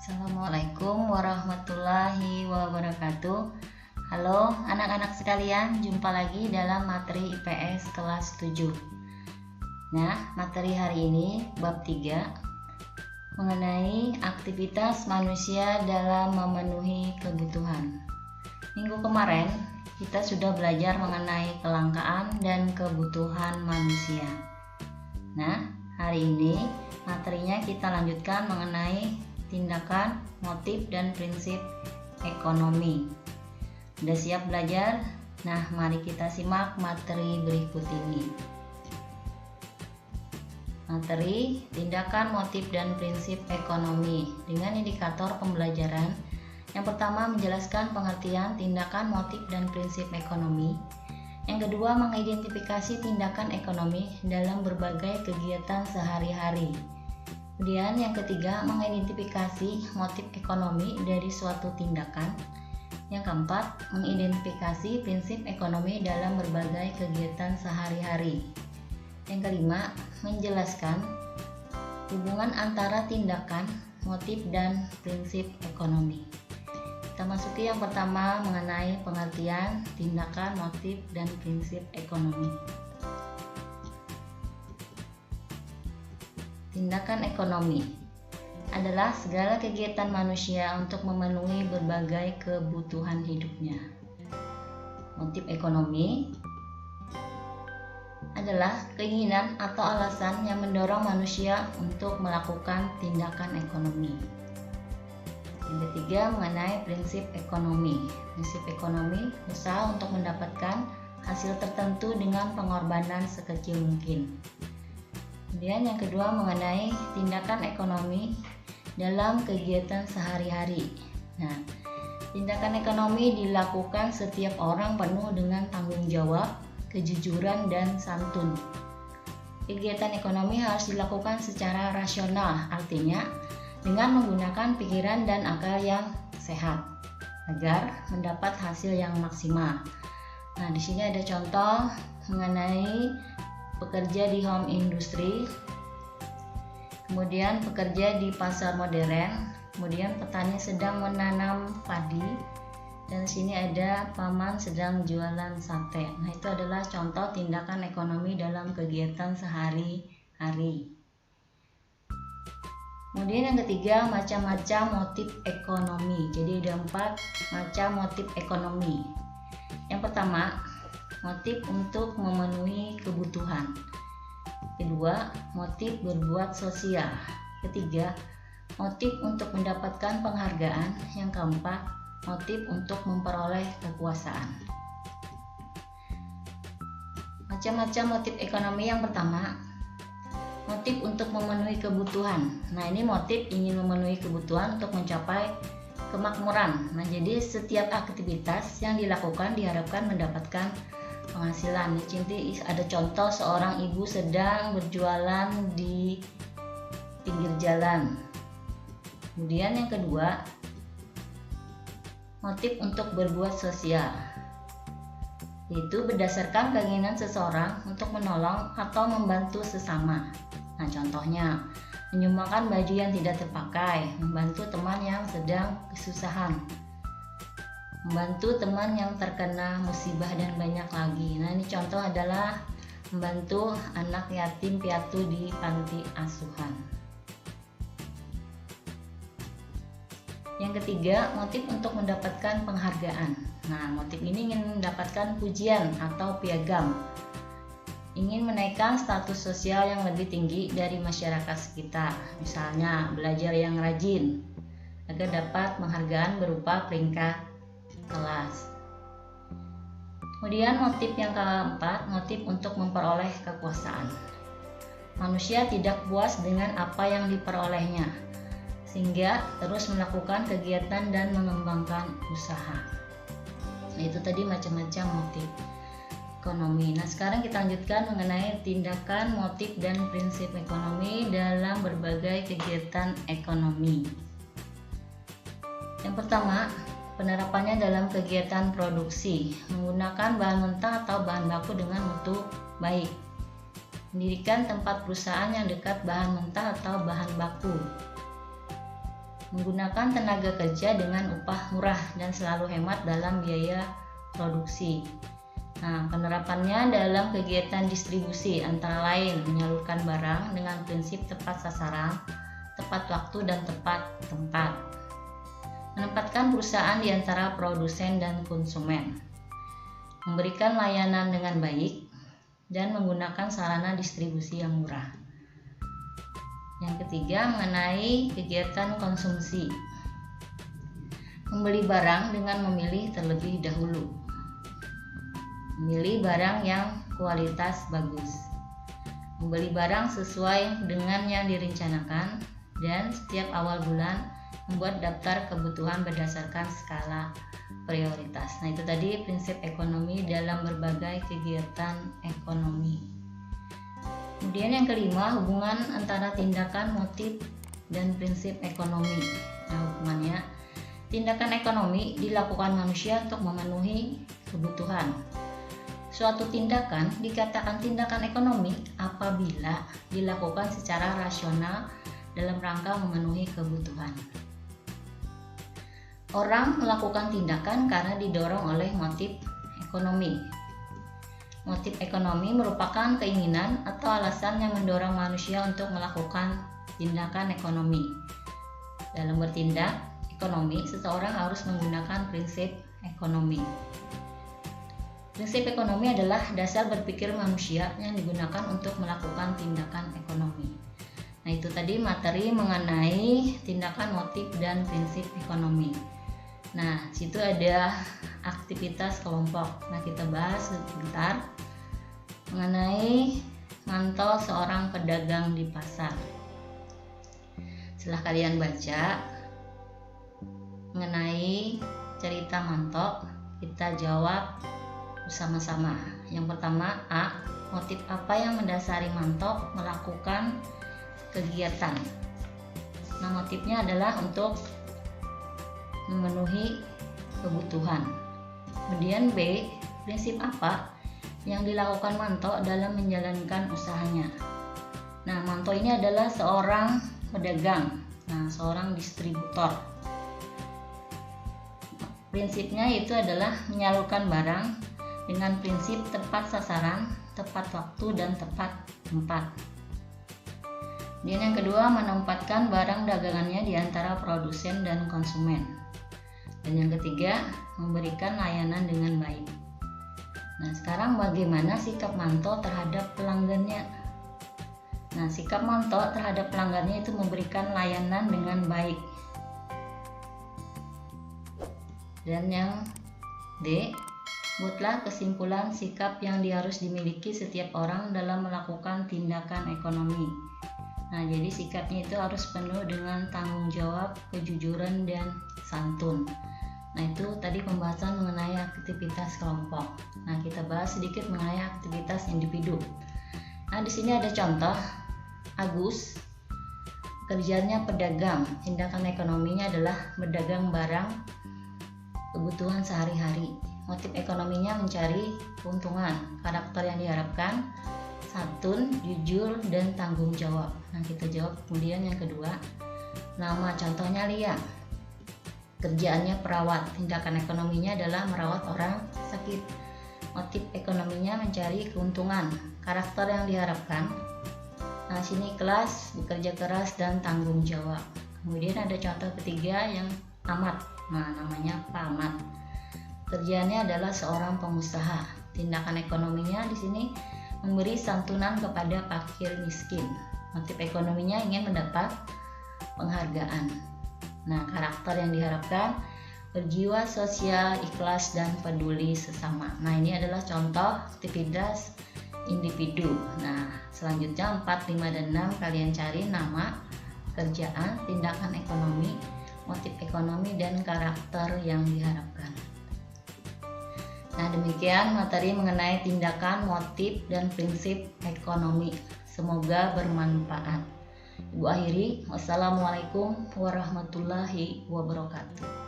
Assalamualaikum warahmatullahi wabarakatuh. Halo anak-anak sekalian, jumpa lagi dalam materi IPS kelas 7. Nah, materi hari ini bab 3 mengenai aktivitas manusia dalam memenuhi kebutuhan. Minggu kemarin kita sudah belajar mengenai kelangkaan dan kebutuhan manusia. Nah, hari ini materinya kita lanjutkan mengenai tindakan, motif, dan prinsip ekonomi. Sudah siap belajar? Nah, mari kita simak materi berikut ini. Materi tindakan, motif, dan prinsip ekonomi dengan indikator pembelajaran. Yang pertama, menjelaskan pengertian tindakan, motif, dan prinsip ekonomi. Yang kedua, mengidentifikasi tindakan ekonomi dalam berbagai kegiatan sehari-hari. Kemudian yang ketiga, mengidentifikasi motif ekonomi dari suatu tindakan. Yang keempat, mengidentifikasi prinsip ekonomi dalam berbagai kegiatan sehari-hari. Yang kelima, menjelaskan hubungan antara tindakan, motif, dan prinsip ekonomi. Kita masuki yang pertama mengenai pengertian tindakan, motif, dan prinsip ekonomi. Tindakan ekonomi adalah segala kegiatan manusia untuk memenuhi berbagai kebutuhan hidupnya. Motif ekonomi adalah keinginan atau alasan yang mendorong manusia untuk melakukan tindakan ekonomi. Yang ketiga, mengenai prinsip ekonomi. Prinsip ekonomi usaha untuk mendapatkan hasil tertentu dengan pengorbanan sekecil mungkin. Kemudian yang kedua, mengenai tindakan ekonomi dalam kegiatan sehari-hari. Nah, tindakan ekonomi dilakukan setiap orang penuh dengan tanggung jawab, kejujuran, dan santun. Kegiatan ekonomi harus dilakukan secara rasional, artinya dengan menggunakan pikiran dan akal yang sehat agar mendapat hasil yang maksimal. Nah, di sini ada contoh mengenai pekerja di home industry, kemudian pekerja di pasar modern, kemudian petani sedang menanam padi, dan sini ada paman sedang jualan sate. Nah, itu adalah contoh tindakan ekonomi dalam kegiatan sehari-hari. Kemudian yang ketiga, macam-macam motif ekonomi. Jadi ada 4 macam motif ekonomi. Yang pertama, motif untuk memenuhi kebutuhan. Kedua, motif berbuat sosial. Ketiga, motif untuk mendapatkan penghargaan. Yang keempat, motif untuk memperoleh kekuasaan. Macam-macam motif ekonomi. Yang pertama, motif untuk memenuhi kebutuhan. Nah, ini motif ingin memenuhi kebutuhan untuk mencapai kemakmuran. Nah, jadi setiap aktivitas yang dilakukan diharapkan mendapatkan penghasilan. Di sini ada contoh seorang ibu sedang berjualan di pinggir jalan. Kemudian yang kedua, motif untuk berbuat sosial, yaitu berdasarkan keinginan seseorang untuk menolong atau membantu sesama. Nah, contohnya menyumbangkan baju yang tidak terpakai, membantu teman yang sedang kesusahan, membantu teman yang terkena musibah, dan banyak lagi. Nah, ini contoh adalah membantu anak yatim piatu di panti asuhan. Yang ketiga, motif untuk mendapatkan penghargaan. Nah, motif ini ingin mendapatkan pujian atau piagam, ingin menaikkan status sosial yang lebih tinggi dari masyarakat sekitar, misalnya belajar yang rajin agar dapat penghargaan berupa peringkat kelas. Kemudian motif yang keempat, motif untuk memperoleh kekuasaan. Manusia tidak puas dengan apa yang diperolehnya, sehingga terus melakukan kegiatan dan mengembangkan usaha. Nah, itu tadi macam-macam motif ekonomi. Nah, sekarang kita lanjutkan mengenai tindakan, motif, dan prinsip ekonomi dalam berbagai kegiatan ekonomi. Yang pertama, penerapannya dalam kegiatan produksi, menggunakan bahan mentah atau bahan baku dengan mutu baik. Mendirikan tempat perusahaan yang dekat bahan mentah atau bahan baku. menggunakan tenaga kerja dengan upah murah dan selalu hemat dalam biaya produksi. Nah, penerapannya dalam kegiatan distribusi antara lain menyalurkan barang dengan prinsip tepat sasaran, tepat waktu, dan tepat tempat. Menempatkan perusahaan di antara produsen dan konsumen. Memberikan layanan dengan baik dan menggunakan sarana distribusi yang murah. Yang ketiga, mengenai kegiatan konsumsi. Membeli barang dengan memilih terlebih dahulu. Memilih barang yang kualitas bagus. Membeli barang sesuai dengan yang direncanakan dan setiap awal bulan membuat daftar kebutuhan berdasarkan skala prioritas. Nah, itu tadi prinsip ekonomi dalam berbagai kegiatan ekonomi. Kemudian yang kelima, hubungan antara tindakan, motif, dan prinsip ekonomi. Nah, hubungannya, tindakan ekonomi dilakukan manusia untuk memenuhi kebutuhan. Suatu tindakan dikatakan tindakan ekonomi apabila dilakukan secara rasional dalam rangka memenuhi kebutuhan. Orang melakukan tindakan karena didorong oleh motif ekonomi. Motif ekonomi merupakan keinginan atau alasan yang mendorong manusia untuk melakukan tindakan ekonomi. Dalam bertindak ekonomi, seseorang harus menggunakan prinsip ekonomi. Prinsip ekonomi adalah dasar berpikir manusia yang digunakan untuk melakukan tindakan ekonomi. Nah, itu tadi materi mengenai tindakan, motif, dan prinsip ekonomi. Nah, situ ada aktivitas kelompok. Nah, kita bahas sebentar mengenai Manto, seorang pedagang di pasar. Setelah kalian baca mengenai cerita Manto, kita jawab bersama-sama. Yang pertama, A. Motif apa yang mendasari Manto melakukan kegiatan? Nah, motifnya adalah untuk memenuhi kebutuhan. Kemudian B, prinsip apa yang dilakukan Manto dalam menjalankan usahanya? Nah, Manto ini adalah seorang pedagang, seorang distributor. Prinsipnya itu adalah menyalurkan barang dengan prinsip tepat sasaran, tepat waktu, dan tepat tempat. Kemudian yang kedua, menempatkan barang dagangannya di antara produsen dan konsumen. Dan yang ketiga, memberikan layanan dengan baik. Nah, sekarang bagaimana sikap Manto terhadap pelanggannya? Nah, sikap Manto terhadap pelanggannya itu memberikan layanan dengan baik. Dan yang D, buatlah kesimpulan sikap yang harus dimiliki setiap orang dalam melakukan tindakan ekonomi. Nah, jadi sikapnya itu harus penuh dengan tanggung jawab, kejujuran, dan santun. Nah, itu tadi pembahasan mengenai aktivitas kelompok. Nah, kita bahas sedikit mengenai aktivitas individu. Nah, di sini ada contoh. Agus, kerjanya pedagang. Tindakan ekonominya adalah berdagang barang kebutuhan sehari-hari. Motif ekonominya mencari keuntungan. Karakter yang diharapkan santun, jujur, dan tanggung jawab. Nah, kita jawab. Kemudian yang kedua, nama contohnya Lia. Kerjaannya perawat. Tindakan ekonominya adalah merawat orang sakit. Motif ekonominya mencari keuntungan. Karakter yang diharapkan, nah sini kelas, bekerja keras, dan tanggung jawab. Kemudian ada contoh ketiga yang Ahmad. Nah, namanya Pak Ahmad. Kerjaannya adalah seorang pengusaha. Tindakan ekonominya di sini memberi santunan kepada fakir miskin. Motif ekonominya ingin mendapat penghargaan. Nah, karakter yang diharapkan berjiwa sosial, ikhlas, dan peduli sesama. Nah, ini adalah contoh aktivitas individu. Nah, selanjutnya 4, 5, dan 6 kalian cari nama, kerjaan, tindakan ekonomi, motif ekonomi, dan karakter yang diharapkan. Nah, demikian materi mengenai tindakan, motif, dan prinsip ekonomi. Semoga bermanfaat. Ibu akhiri, wassalamualaikum warahmatullahi wabarakatuh.